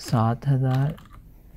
7000